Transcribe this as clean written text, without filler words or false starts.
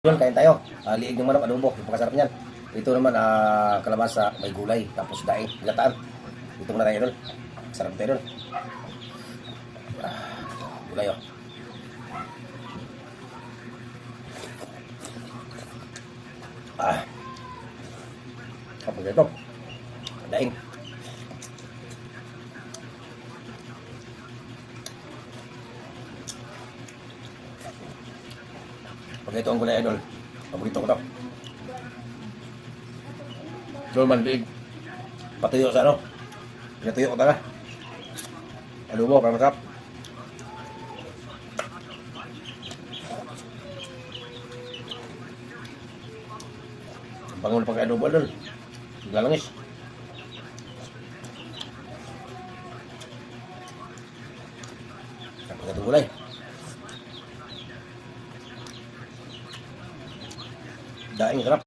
Yun, kain tayo. Liig ng manok, adobo. Napakasarap niyan. Ito naman, kalabasa, may gulay. Tapos daing, gataan. Ito muna tayo doon. Sarap tayo doon. Gulay, oh. Kapag ito. Daing. Pag ito ang gulay, idol. Paborito ko to. Doon man, liig. Patuyo sa ano. Pinatuyo ko talaga. Adobo, para masarap. Bango na pagka-adobo, idol. Lalangis. Kapag ito gulay. Daing, sarap.